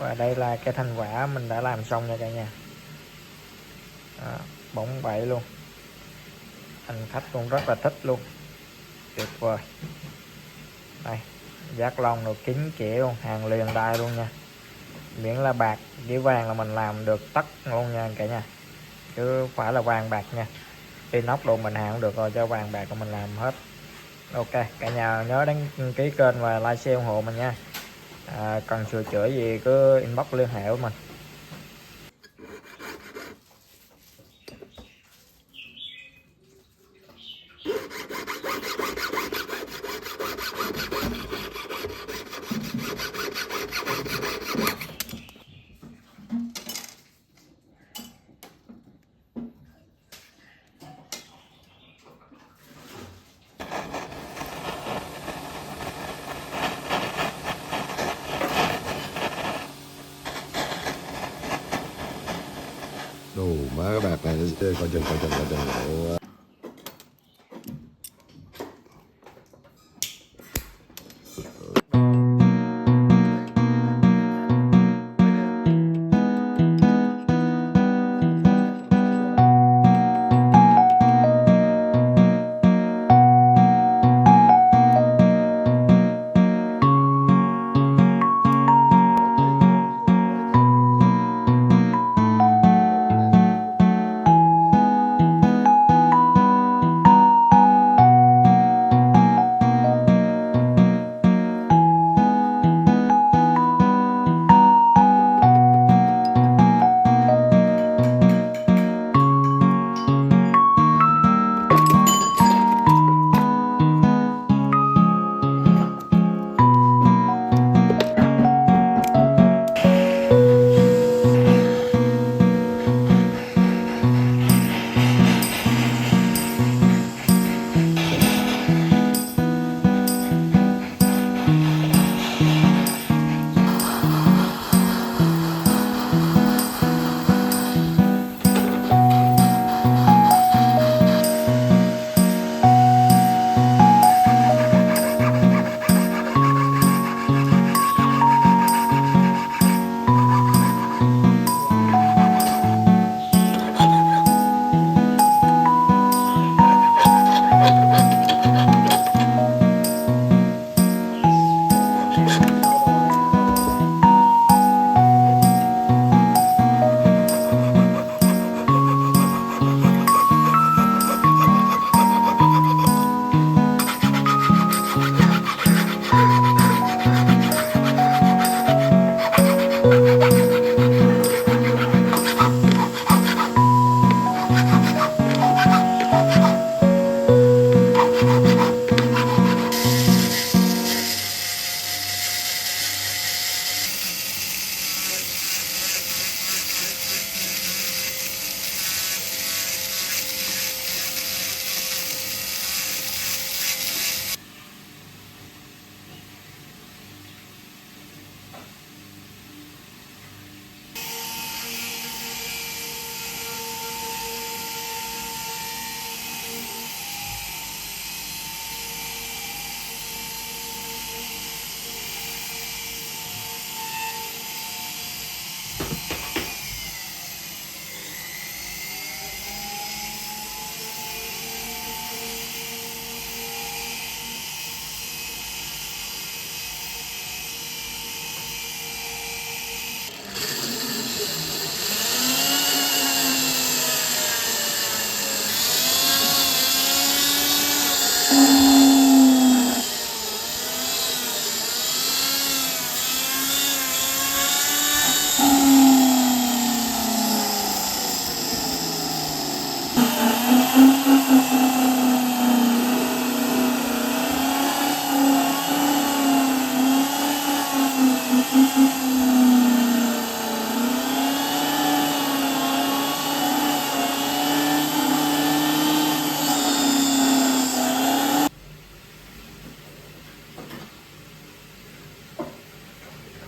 Và đây là cái thành quả mình đã làm xong nha cả nhà. Bóng bẩy luôn, anh khách cũng rất là thích luôn, tuyệt vời. Đây, giác lông rồi kính kỹ luôn, hàng liền đai luôn nha. Miễn là bạc với vàng là mình làm được tất luôn nha cả nhà, chứ phải là vàng bạc nha. Inox đồ mình hàng cũng được rồi, cho vàng bạc của mình làm hết. Ok, cả nhà nhớ đăng ký kênh và like share ủng hộ mình nha. Cần sửa chữa gì cứ inbox liên hệ với mình. Đồ má cái bạc này nó coi chừng.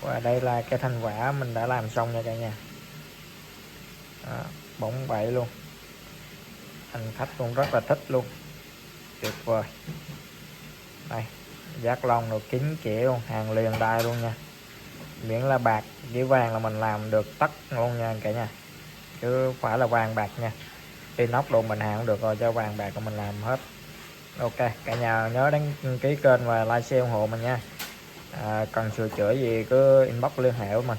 Và đây là cái thành quả mình đã làm xong nha cả nhà. Bóng bẩy luôn, anh khách cũng rất là thích luôn, tuyệt vời. Đây, giác lông rồi kính kỹ luôn, hàng liền đai luôn nha. miễn là bạc với vàng là mình làm được tất luôn nha cả nhà, chứ phải là vàng bạc nha. Inox đồ mình hàng cũng được rồi, cho vàng bạc của mình làm hết. Ok, cả nhà nhớ đăng ký kênh và like share ủng hộ mình nha. Cần sửa chữa gì cứ inbox liên hệ với mình.